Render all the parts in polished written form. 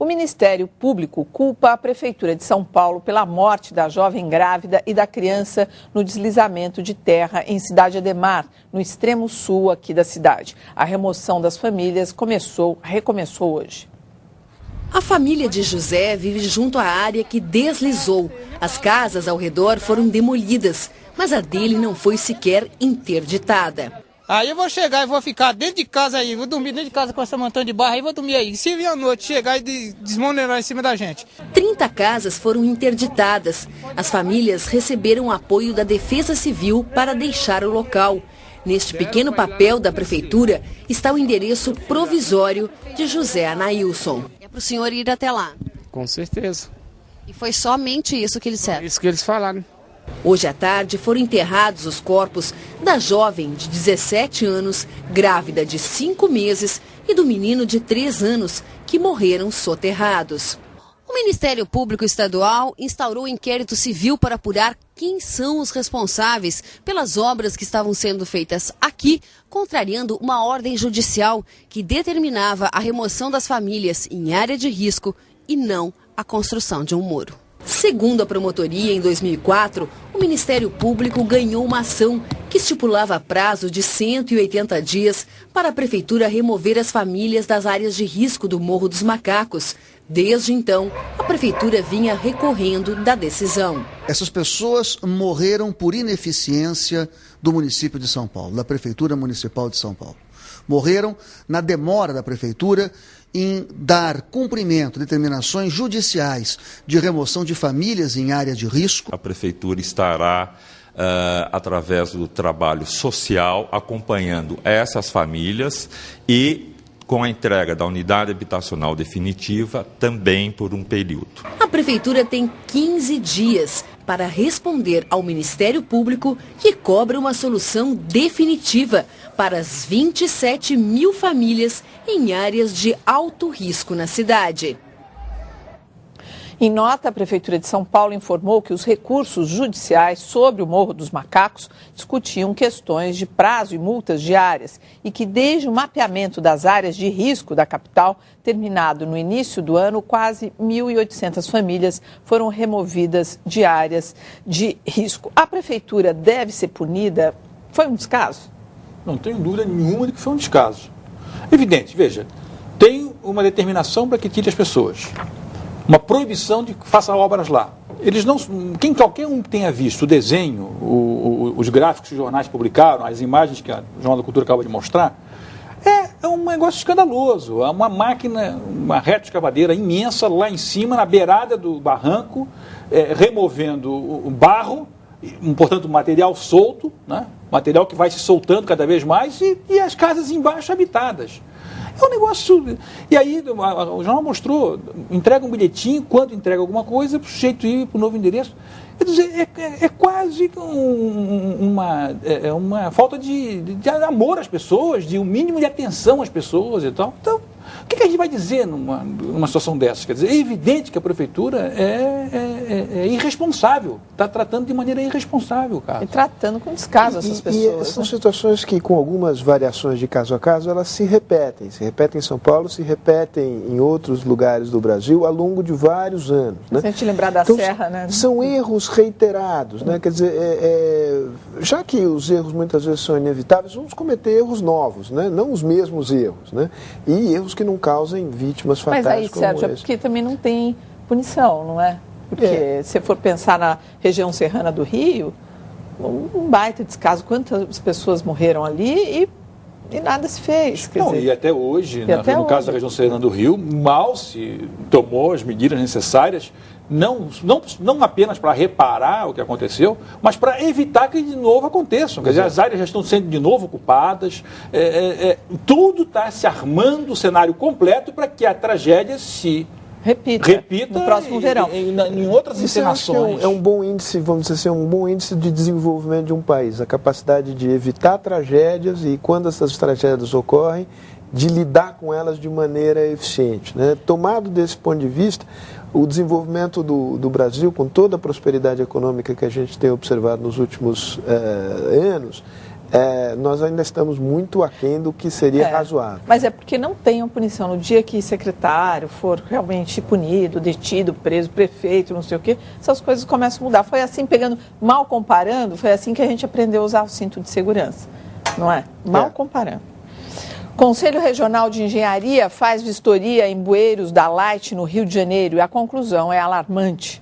O Ministério Público culpa a Prefeitura de São Paulo pela morte da jovem grávida e da criança no deslizamento de terra em Cidade Ademar, no extremo sul aqui da cidade. A remoção das famílias recomeçou hoje. A família de José vive junto à área que deslizou. As casas ao redor foram demolidas, mas a dele não foi sequer interditada. Aí eu vou chegar e vou ficar dentro de casa aí, vou dormir dentro de casa com essa montanha de barro aí, vou dormir aí. Se vir à noite chegar e desmonerar em cima da gente. 30 casas foram interditadas. As famílias receberam apoio da Defesa Civil para deixar o local. Neste pequeno papel da prefeitura está o endereço provisório de José Anailson. É para o senhor ir até lá? Com certeza. E foi somente isso que eles disseram? Isso que eles falaram. Hoje à tarde foram enterrados os corpos da jovem de 17 anos, grávida de 5 meses, e do menino de 3 anos, que morreram soterrados. O Ministério Público Estadual instaurou inquérito civil para apurar quem são os responsáveis pelas obras que estavam sendo feitas aqui, contrariando uma ordem judicial que determinava a remoção das famílias em área de risco e não a construção de um muro. Segundo a promotoria, em 2004, o Ministério Público ganhou uma ação que estipulava prazo de 180 dias para a prefeitura remover as famílias das áreas de risco do Morro dos Macacos. Desde então, a prefeitura vinha recorrendo da decisão. Essas pessoas morreram por ineficiência do município de São Paulo, da Prefeitura Municipal de São Paulo. Morreram na demora da prefeitura em dar cumprimento a determinações judiciais de remoção de famílias em área de risco. A prefeitura estará, através do trabalho social, acompanhando essas famílias e com a entrega da unidade habitacional definitiva também por um período. A prefeitura tem 15 dias para responder ao Ministério Público, que cobra uma solução definitiva para as 27 mil famílias em áreas de alto risco na cidade. Em nota, a Prefeitura de São Paulo informou que os recursos judiciais sobre o Morro dos Macacos discutiam questões de prazo e multas diárias e que desde o mapeamento das áreas de risco da capital, terminado no início do ano, quase 1.800 famílias foram removidas de áreas de risco. A Prefeitura deve ser punida? Foi um descaso? Não tenho dúvida nenhuma de que foi um descaso. Evidente, veja, tem uma determinação para que tire as pessoas. Uma proibição de que faça obras lá. Eles não, qualquer um que tenha visto o desenho, os gráficos que os jornais publicaram, as imagens que o Jornal da Cultura acaba de mostrar, é um negócio escandaloso. É uma máquina, uma retroescavadeira imensa lá em cima, na beirada do barranco, removendo o barro, portanto, material solto, né? Material que vai se soltando cada vez mais e as casas embaixo habitadas. É um negócio... E aí, o jornal mostrou, entrega um bilhetinho, quando entrega alguma coisa, para o sujeito ir para o novo endereço. Quer dizer, é quase uma falta de amor às pessoas, de um mínimo de atenção às pessoas e tal. Então, o que a gente vai dizer numa situação dessas? Quer dizer, é evidente que a prefeitura é irresponsável, está tratando de maneira irresponsável, cara. E tratando com descaso essas pessoas. São situações que, com algumas variações de caso a caso, elas se repetem em São Paulo, se repetem em outros lugares do Brasil ao longo de vários anos. Né? Se a gente lembrar da Serra, né? São erros reiterados, né? Quer dizer, já que os erros muitas vezes são inevitáveis, vamos cometer erros novos, né? Não os mesmos erros, né? E erros que não causem vítimas fatais. Mas aí, como Sérgio, é porque também não tem punição, não é? Porque se for pensar na região serrana do Rio, um baita descaso, quantas pessoas morreram ali e nada se fez. Não, e até hoje, no caso da região serrana do Rio, mal se tomou as medidas necessárias, não apenas para reparar o que aconteceu, mas para evitar que de novo aconteçam. Quer dizer, as áreas já estão sendo de novo ocupadas, tudo está se armando o cenário completo para que a tragédia se repita no próximo verão. Em outras encenações. É um bom índice, vamos dizer assim, um bom índice de desenvolvimento de um país, a capacidade de evitar tragédias e, quando essas tragédias ocorrem, de lidar com elas de maneira eficiente, né? Tomado desse ponto de vista, o desenvolvimento do Brasil, com toda a prosperidade econômica que a gente tem observado nos últimos anos, nós ainda estamos muito aquém do que seria razoável. Mas é porque não tem uma punição. No dia que secretário for realmente punido, detido, preso, prefeito, não sei o quê, essas coisas começam a mudar. Foi assim, mal comparando, foi assim que a gente aprendeu a usar o cinto de segurança, não é? Mal comparando. Conselho Regional de Engenharia faz vistoria em bueiros da Light, no Rio de Janeiro, e a conclusão é alarmante.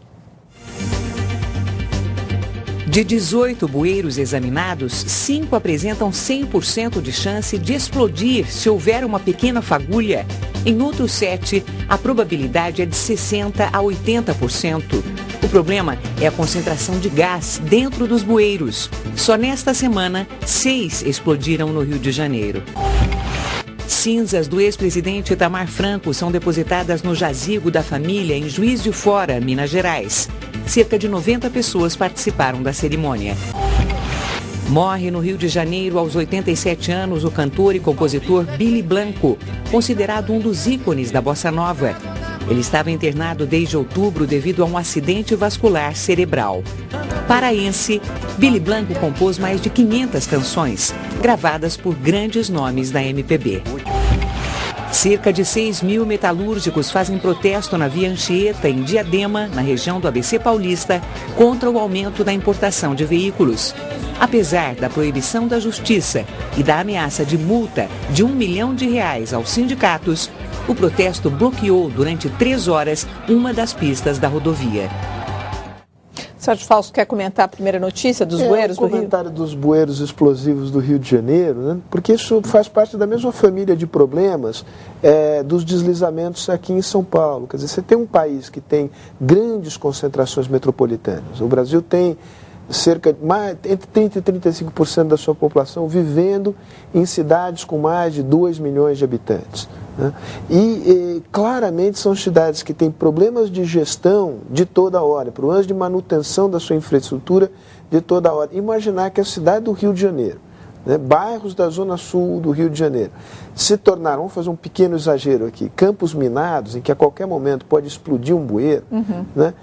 De 18 bueiros examinados, 5 apresentam 100% de chance de explodir se houver uma pequena fagulha. Em outros 7, a probabilidade é de 60% a 80%. O problema é a concentração de gás dentro dos bueiros. Só nesta semana, 6 explodiram no Rio de Janeiro. Cinzas do ex-presidente Itamar Franco são depositadas no jazigo da família em Juiz de Fora, Minas Gerais. Cerca de 90 pessoas participaram da cerimônia. Morre no Rio de Janeiro, aos 87 anos, o cantor e compositor Billy Blanco, considerado um dos ícones da bossa nova. Ele estava internado desde outubro devido a um acidente vascular cerebral. Paraense, Billy Blanco compôs mais de 500 canções, gravadas por grandes nomes da MPB. Cerca de 6 mil metalúrgicos fazem protesto na Via Anchieta, em Diadema, na região do ABC Paulista, contra o aumento da importação de veículos. Apesar da proibição da Justiça e da ameaça de multa de R$1 milhão aos sindicatos, o protesto bloqueou durante 3 horas uma das pistas da rodovia. Sérgio Fausto quer comentar a primeira notícia dos bueiros do Rio? O comentário dos bueiros explosivos do Rio de Janeiro, né? Porque isso faz parte da mesma família de problemas dos deslizamentos aqui em São Paulo. Quer dizer, você tem um país que tem grandes concentrações metropolitanas. O Brasil tem entre 30% e 35% da sua população vivendo em cidades com mais de 2 milhões de habitantes. Né? E claramente são cidades que têm problemas de gestão de toda hora, problemas de manutenção da sua infraestrutura de toda hora. Imaginar que a cidade do Rio de Janeiro, né, bairros da zona sul do Rio de Janeiro, se tornaram, vamos fazer um pequeno exagero aqui, campos minados, em que a qualquer momento pode explodir um bueiro, né,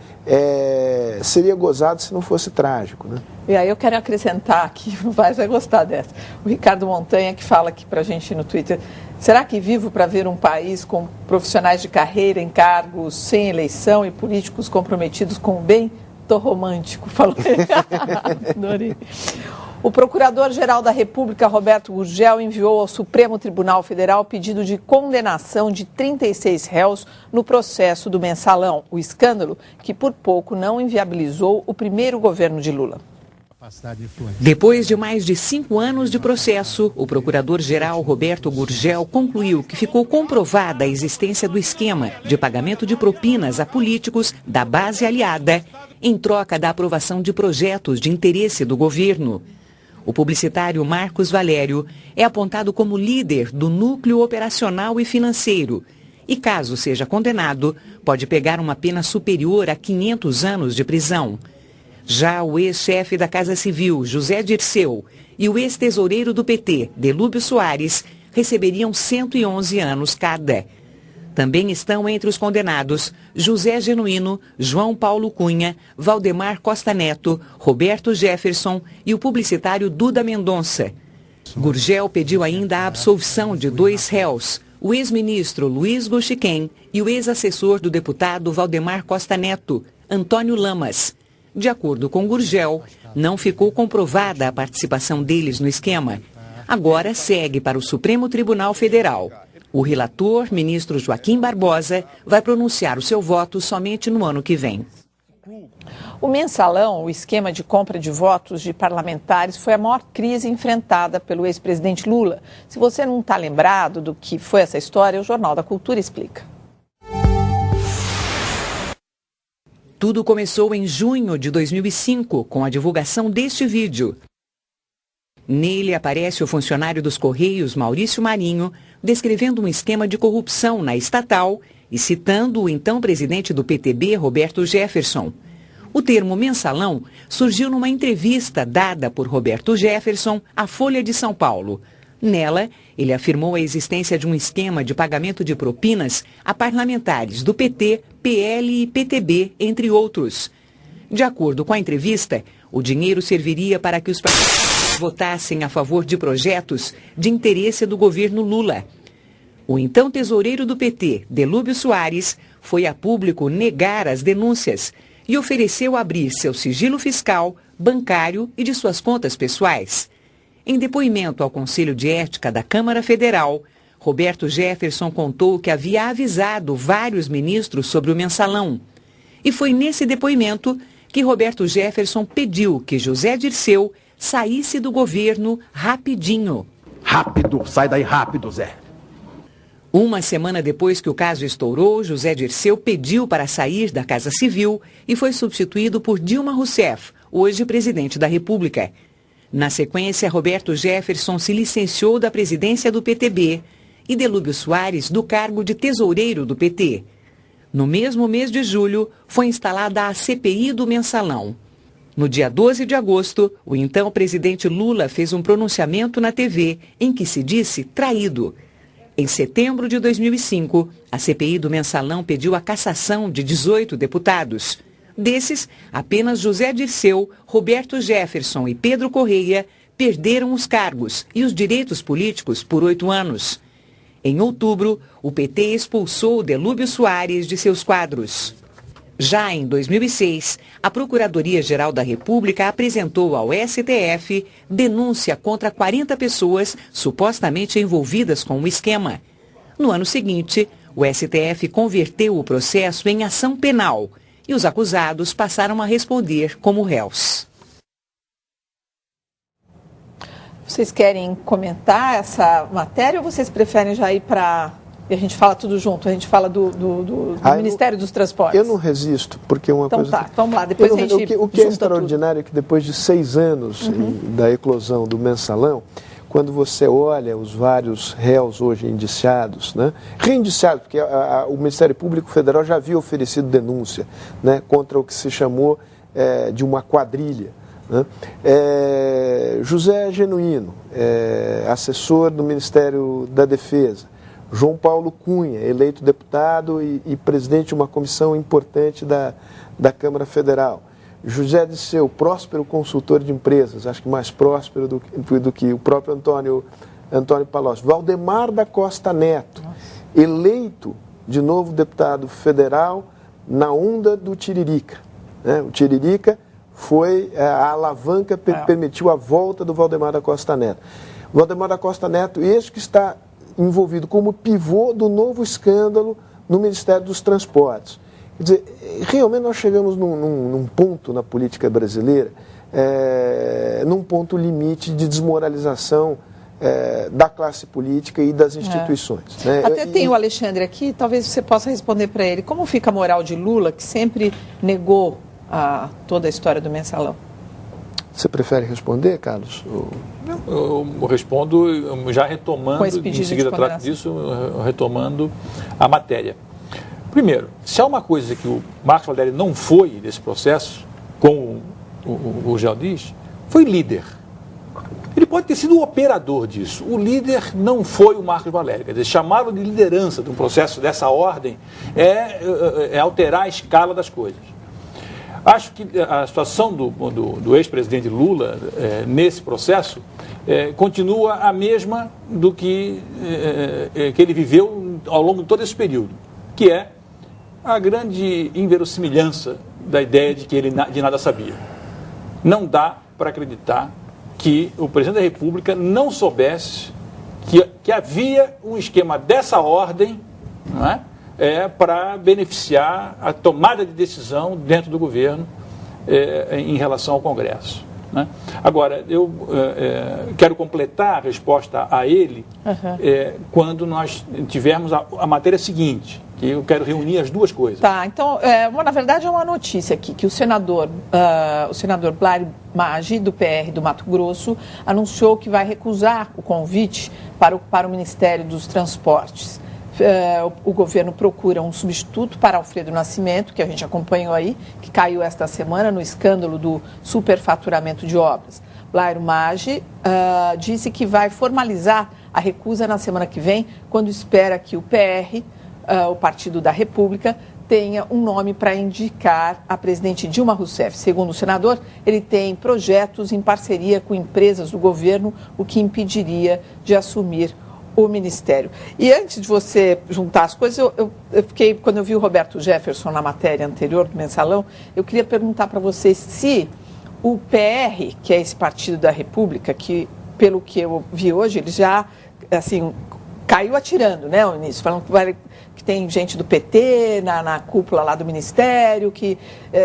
seria gozado se não fosse trágico. Né? E aí eu quero acrescentar aqui, o Vaz vai gostar dessa, o Ricardo Montanha, que fala aqui pra gente no Twitter: será que vivo para ver um país com profissionais de carreira em cargos sem eleição e políticos comprometidos com o bem? Tô romântico, falou ele. Adorei. O Procurador-Geral da República, Roberto Gurgel, enviou ao Supremo Tribunal Federal pedido de condenação de 36 réus no processo do Mensalão, o escândalo que por pouco não inviabilizou o primeiro governo de Lula. Depois de mais de 5 anos de processo, o Procurador-Geral Roberto Gurgel concluiu que ficou comprovada a existência do esquema de pagamento de propinas a políticos da base aliada em troca da aprovação de projetos de interesse do governo. O publicitário Marcos Valério é apontado como líder do núcleo operacional e financeiro e, caso seja condenado, pode pegar uma pena superior a 500 anos de prisão. Já o ex-chefe da Casa Civil, José Dirceu, e o ex-tesoureiro do PT, Delúbio Soares, receberiam 111 anos cada. Também estão entre os condenados José Genuíno, João Paulo Cunha, Valdemar Costa Neto, Roberto Jefferson e o publicitário Duda Mendonça. Gurgel pediu ainda a absolvição de 2 réus, o ex-ministro Luiz Goxiquem e o ex-assessor do deputado Valdemar Costa Neto, Antônio Lamas. De acordo com Gurgel, não ficou comprovada a participação deles no esquema. Agora segue para o Supremo Tribunal Federal. O relator, ministro Joaquim Barbosa, vai pronunciar o seu voto somente no ano que vem. O Mensalão, o esquema de compra de votos de parlamentares, foi a maior crise enfrentada pelo ex-presidente Lula. Se você não está lembrado do que foi essa história, o Jornal da Cultura explica. Tudo começou em junho de 2005, com a divulgação deste vídeo. Nele aparece o funcionário dos Correios, Maurício Marinho, descrevendo um esquema de corrupção na estatal e citando o então presidente do PTB, Roberto Jefferson. O termo mensalão surgiu numa entrevista dada por Roberto Jefferson à Folha de São Paulo. Nela, ele afirmou a existência de um esquema de pagamento de propinas a parlamentares do PT, PL e PTB, entre outros. De acordo com a entrevista, o dinheiro serviria para que os votassem a favor de projetos de interesse do governo Lula. O então tesoureiro do PT, Delúbio Soares, foi a público negar as denúncias e ofereceu abrir seu sigilo fiscal, bancário e de suas contas pessoais. Em depoimento ao Conselho de Ética da Câmara Federal, Roberto Jefferson contou que havia avisado vários ministros sobre o mensalão. E foi nesse depoimento que Roberto Jefferson pediu que José Dirceu saísse do governo rapidinho. Rápido, sai daí rápido, Zé. Uma semana depois que o caso estourou, José Dirceu pediu para sair da Casa Civil e foi substituído por Dilma Rousseff, hoje presidente da República. Na sequência, Roberto Jefferson se licenciou da presidência do PTB e Delúbio Soares do cargo de tesoureiro do PT. No mesmo mês de julho, foi instalada a CPI do Mensalão. No dia 12 de agosto, o então presidente Lula fez um pronunciamento na TV em que se disse traído. Em setembro de 2005, a CPI do Mensalão pediu a cassação de 18 deputados. Desses, apenas José Dirceu, Roberto Jefferson e Pedro Correia perderam os cargos e os direitos políticos por 8 anos. Em outubro, o PT expulsou Delúbio Soares de seus quadros. Já em 2006, a Procuradoria-Geral da República apresentou ao STF denúncia contra 40 pessoas supostamente envolvidas com o esquema. No ano seguinte, o STF converteu o processo em ação penal e os acusados passaram a responder como réus. Vocês querem comentar essa matéria ou vocês preferem já ir para... E a gente fala tudo junto, a gente fala do Ministério dos Transportes. Eu não resisto, porque uma então, coisa... Então tá, vamos lá, depois a gente... O que é extraordinário é que depois de 6 anos da eclosão do mensalão, quando você olha os vários réus hoje indiciados, né, reindiciados, porque o Ministério Público Federal já havia oferecido denúncia, né, contra o que se chamou de uma quadrilha. Né? José Genuíno, assessor do Ministério da Defesa. João Paulo Cunha, eleito deputado e presidente de uma comissão importante da Câmara Federal. José Dirceu, próspero consultor de empresas, acho que mais próspero do que o próprio Antônio Palocci. Valdemar da Costa Neto, eleito de novo deputado federal na onda do Tiririca. Né? O Tiririca foi a alavanca que permitiu a volta do Valdemar da Costa Neto. O Valdemar da Costa Neto, este que está envolvido como pivô do novo escândalo no Ministério dos Transportes. Quer dizer, realmente nós chegamos num ponto na política brasileira, num ponto limite de desmoralização da classe política e das instituições. Né? Até tem o Alexandre aqui, talvez você possa responder para ele. Como fica a moral de Lula, que sempre negou toda a história do mensalão? Você prefere responder, Carlos? Eu respondo já retomando, em seguida trato disso, retomando a matéria. Primeiro, se há uma coisa que o Marcos Valério não foi nesse processo, como o Gel diz, foi líder. Ele pode ter sido o operador disso. O líder não foi o Marcos Valério. Quer dizer, chamá-lo de liderança de um processo dessa ordem é alterar a escala das coisas. Acho que a situação do ex-presidente Lula nesse processo continua a mesma do que ele viveu ao longo de todo esse período, que é a grande inverossimilhança da ideia de que ele de nada sabia. Não dá para acreditar que o presidente da República não soubesse que havia um esquema dessa ordem, não é? Para beneficiar a tomada de decisão dentro do governo em relação ao Congresso. Né? Agora, eu quero completar a resposta a ele quando nós tivermos a matéria seguinte, que eu quero reunir as duas coisas. Tá, então, na verdade é uma notícia aqui, que o senador Blair Maggi, do PR do Mato Grosso, anunciou que vai recusar o convite para o Ministério dos Transportes. O governo procura um substituto para Alfredo Nascimento, que a gente acompanhou aí, que caiu esta semana no escândalo do superfaturamento de obras. Blair Maggi disse que vai formalizar a recusa na semana que vem, quando espera que o PR, o Partido da República, tenha um nome para indicar a presidente Dilma Rousseff. Segundo o senador, ele tem projetos em parceria com empresas do governo, o que impediria de assumir o ministério. E antes de você juntar as coisas, eu fiquei, quando eu vi o Roberto Jefferson na matéria anterior do Mensalão, eu queria perguntar para vocês se o PR, que é esse Partido da República, que pelo que eu vi hoje, ele já, assim, caiu atirando, né, ao início, falando que tem gente do PT na cúpula lá do Ministério, que,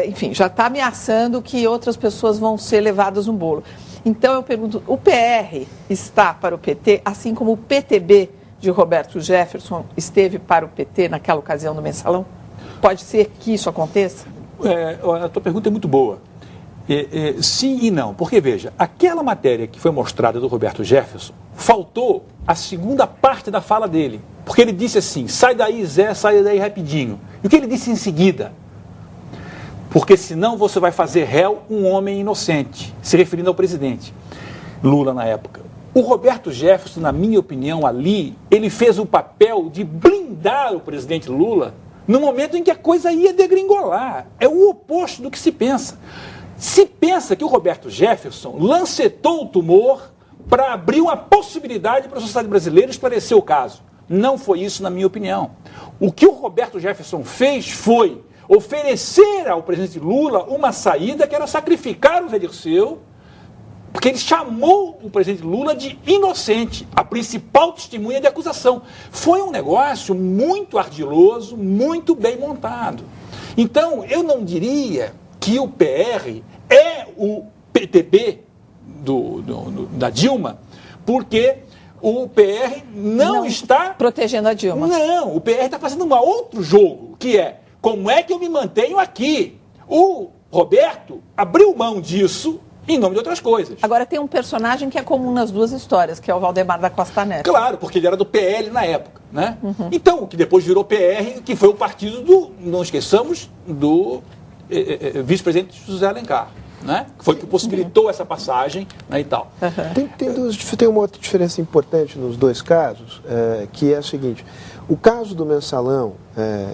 enfim, já está ameaçando que outras pessoas vão ser levadas no bolo. Então, eu pergunto, o PR está para o PT, assim como o PTB de Roberto Jefferson esteve para o PT naquela ocasião do Mensalão? Pode ser que isso aconteça? A tua pergunta é muito boa. Sim e não, porque veja, aquela matéria que foi mostrada do Roberto Jefferson, faltou a segunda parte da fala dele, porque ele disse assim, sai daí Zé, sai daí rapidinho. E o que ele disse em seguida? Porque senão você vai fazer réu um homem inocente, se referindo ao presidente Lula na época. O Roberto Jefferson, na minha opinião, ali, ele fez o papel de blindar o presidente Lula no momento em que a coisa ia degringolar. É o oposto do que se pensa. Se pensa que o Roberto Jefferson lancetou o tumor para abrir uma possibilidade para a sociedade brasileira esclarecer o caso. Não foi isso, na minha opinião. O que o Roberto Jefferson fez foi oferecer ao presidente Lula uma saída que era sacrificar o Zé Dirceu, porque ele chamou o presidente Lula de inocente, a principal testemunha de acusação. Foi um negócio muito ardiloso, muito bem montado. Então, eu não diria que o PR é o PTB da Dilma, porque o PR não está protegendo a Dilma. Não, o PR está fazendo um outro jogo, que é como é que eu me mantenho aqui. O Roberto abriu mão disso em nome de outras coisas. Agora tem um personagem que é comum nas duas histórias, que é o Valdemar da Costa Neto. Claro, porque ele era do PL na época, né? Uhum. Então, que depois virou PR, que foi o partido do, não esqueçamos, do vice-presidente José Alencar, né? Que foi que possibilitou essa passagem, né, e tal. Uhum. Tem uma outra diferença importante nos dois casos, que é a seguinte: o caso do Mensalão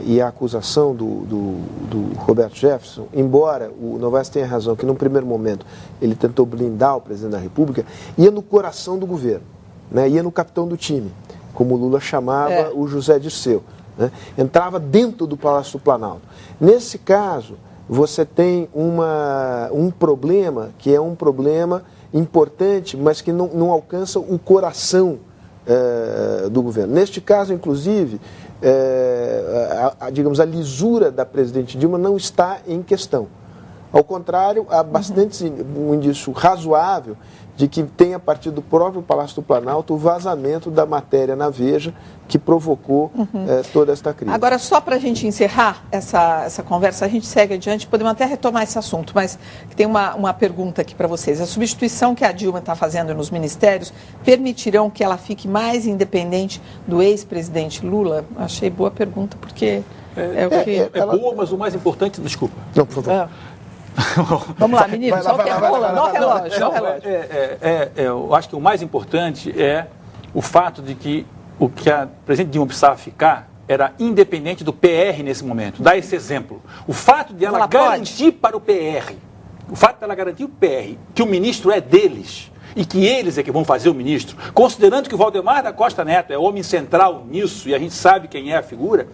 e a acusação do Roberto Jefferson, embora o Novaes tenha razão que num primeiro momento ele tentou blindar o presidente da República, ia no coração do governo, né? Ia no capitão do time, como o Lula chamava o José Dirceu, né? Entrava dentro do Palácio do Planalto. Nesse caso, você tem um problema que é um problema importante, mas que não alcança o coração do governo. Neste caso, inclusive, digamos, a lisura da presidente Dilma não está em questão. Ao contrário, há bastante um indício razoável de que tem, a partir do próprio Palácio do Planalto, o vazamento da matéria na Veja que provocou toda esta crise. Agora, só para a gente encerrar essa conversa, a gente segue adiante, podemos até retomar esse assunto, mas tem uma pergunta aqui para vocês. A substituição que a Dilma está fazendo nos ministérios permitirão que ela fique mais independente do ex-presidente Lula? Achei boa pergunta, porque é boa, mas o mais importante... Desculpa. Não, por favor. Vamos lá, meninos, olha o tempo rolando, olha o relógio. Eu acho que o mais importante é o fato de que o que a presidente Dilma precisava ficar era independente do PR nesse momento. Dá esse exemplo. O fato de ela garantir para o PR, o fato de ela garantir o PR, que o ministro é deles e que eles é que vão fazer o ministro, considerando que o Valdemar da Costa Neto é homem central nisso, e a gente sabe quem é a figura,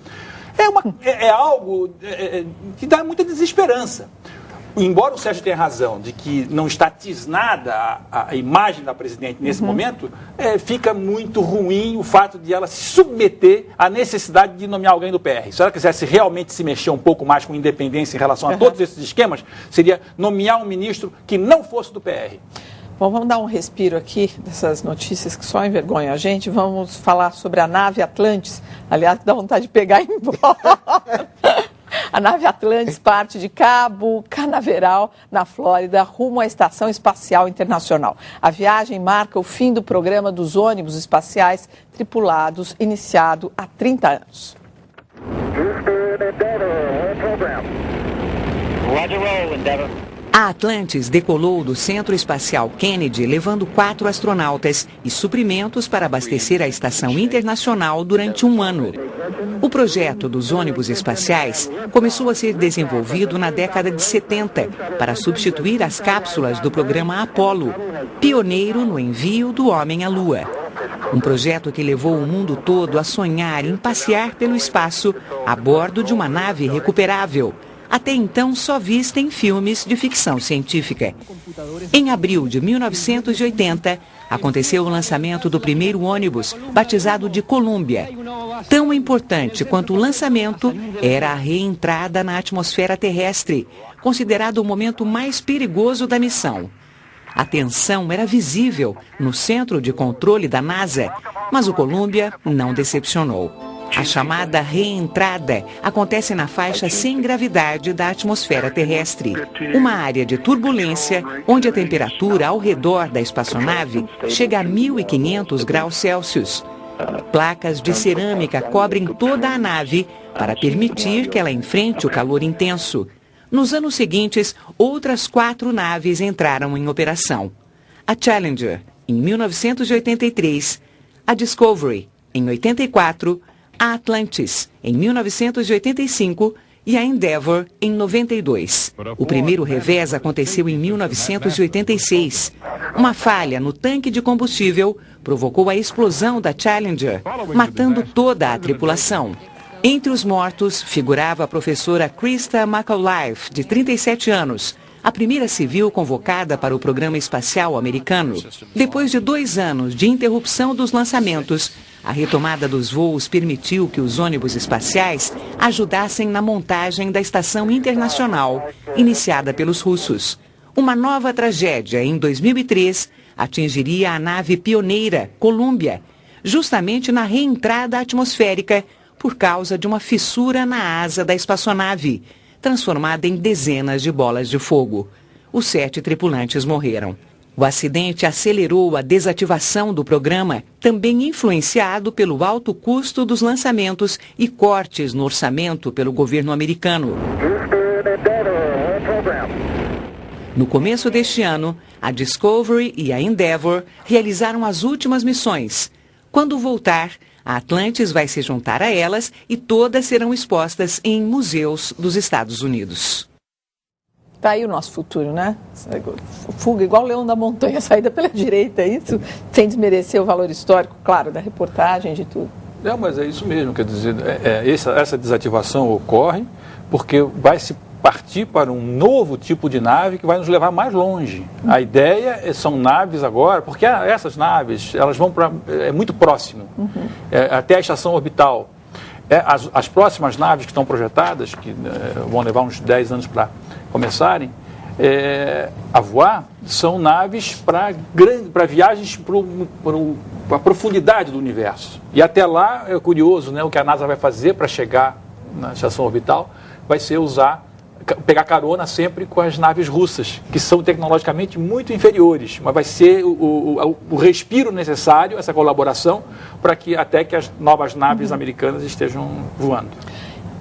é algo que dá muita desesperança. Embora o Sérgio tenha razão de que não está tisnada a imagem da presidente nesse momento, fica muito ruim o fato de ela se submeter à necessidade de nomear alguém do PR. Se ela quisesse realmente se mexer um pouco mais com independência em relação a todos esses esquemas, seria nomear um ministro que não fosse do PR. Bom, vamos dar um respiro aqui dessas notícias que só envergonham a gente. Vamos falar sobre a nave Atlantis. Aliás, dá vontade de pegar e ir embora. A nave Atlantis parte de Cabo Canaveral, na Flórida, rumo à Estação Espacial Internacional. A viagem marca o fim do programa dos ônibus espaciais tripulados, iniciado há 30 anos. A Atlantis decolou do Centro Espacial Kennedy levando 4 astronautas e suprimentos para abastecer a Estação Internacional durante um ano. O projeto dos ônibus espaciais começou a ser desenvolvido na década de 70 para substituir as cápsulas do programa Apollo, pioneiro no envio do homem à Lua. Um projeto que levou o mundo todo a sonhar em passear pelo espaço a bordo de uma nave recuperável, até então só vista em filmes de ficção científica. Em abril de 1980, aconteceu o lançamento do primeiro ônibus, batizado de Columbia. Tão importante quanto o lançamento era a reentrada na atmosfera terrestre, considerado o momento mais perigoso da missão. A tensão era visível no centro de controle da NASA, mas o Columbia não decepcionou. A chamada reentrada acontece na faixa sem gravidade da atmosfera terrestre, uma área de turbulência onde a temperatura ao redor da espaçonave chega a 1.500 graus Celsius. Placas de cerâmica cobrem toda a nave para permitir que ela enfrente o calor intenso. Nos anos seguintes, outras 4 naves entraram em operação. A Challenger, em 1983, a Discovery, em 84, a Atlantis, em 1985, e a Endeavour, em 92. O primeiro revés aconteceu em 1986. Uma falha no tanque de combustível provocou a explosão da Challenger, matando toda a tripulação. Entre os mortos figurava a professora Krista McAuliffe, de 37 anos, a primeira civil convocada para o programa espacial americano. Depois de 2 anos de interrupção dos lançamentos, a retomada dos voos permitiu que os ônibus espaciais ajudassem na montagem da Estação Internacional, iniciada pelos russos. Uma nova tragédia, em 2003, atingiria a nave pioneira, Columbia, justamente na reentrada atmosférica por causa de uma fissura na asa da espaçonave, transformada em dezenas de bolas de fogo. Os 7 tripulantes morreram. O acidente acelerou a desativação do programa, também influenciado pelo alto custo dos lançamentos e cortes no orçamento pelo governo americano. No começo deste ano, a Discovery e a Endeavour realizaram as últimas missões. Quando voltar, a Atlantis vai se juntar a elas e todas serão expostas em museus dos Estados Unidos. Está aí o nosso futuro, né? Fuga igual o Leão da Montanha, saída pela direita, é isso? Sem desmerecer o valor histórico, claro, da reportagem, de tudo. Mas é isso mesmo, quer dizer, essa desativação ocorre porque vai se partir para um novo tipo de nave que vai nos levar mais longe. A ideia são naves agora, porque essas naves, elas vão para muito próximo, até a estação orbital. As próximas naves que estão projetadas, que vão levar uns 10 anos para começarem a voar, são naves para viagens para a profundidade do universo. E até lá, é curioso, né, o que a NASA vai fazer para chegar na estação orbital, vai ser pegar carona sempre com as naves russas, que são tecnologicamente muito inferiores, mas vai ser o respiro necessário, essa colaboração, para que até que as novas naves americanas estejam voando.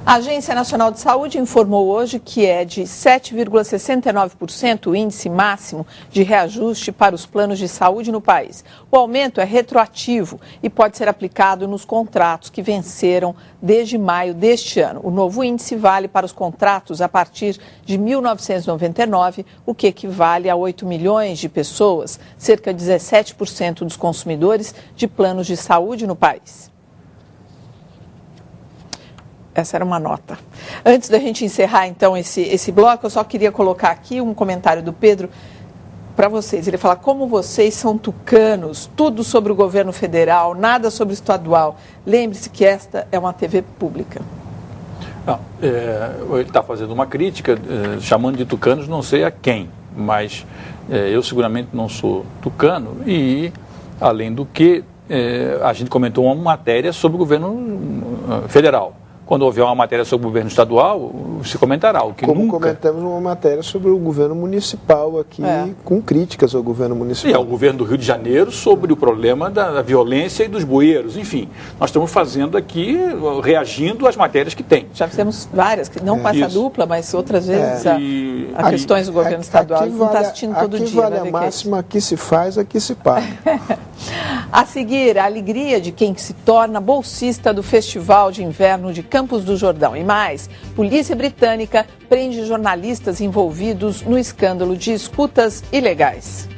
A Agência Nacional de Saúde informou hoje que é de 7,69% o índice máximo de reajuste para os planos de saúde no país. O aumento é retroativo e pode ser aplicado nos contratos que venceram desde maio deste ano. O novo índice vale para os contratos a partir de 1999, o que equivale a 8 milhões de pessoas, cerca de 17% dos consumidores de planos de saúde no país. Essa era uma nota. Antes da gente encerrar, então, esse bloco, eu só queria colocar aqui um comentário do Pedro para vocês. Ele fala, como vocês são tucanos, tudo sobre o governo federal, nada sobre o estadual. Lembre-se que esta é uma TV pública. Ele está fazendo uma crítica, chamando de tucanos, não sei a quem, mas eu seguramente não sou tucano e, além do que, a gente comentou uma matéria sobre o governo federal. quando houver uma matéria sobre o governo estadual, se comentará. O que Como nunca... comentamos uma matéria sobre o governo municipal aqui, com críticas ao governo municipal. E ao governo do Rio de Janeiro sobre o problema da violência e dos bueiros. Enfim, nós estamos fazendo aqui, reagindo às matérias que tem. Já fizemos várias, não com essa Isso. dupla, mas outras vezes a questões do governo Aqui estadual. Não está assistindo todo aqui dia. Vale a máxima, aqui se faz, aqui se paga. A seguir, a alegria de quem se torna bolsista do Festival de Inverno de Campos do Jordão. E mais, polícia britânica prende jornalistas envolvidos no escândalo de escutas ilegais.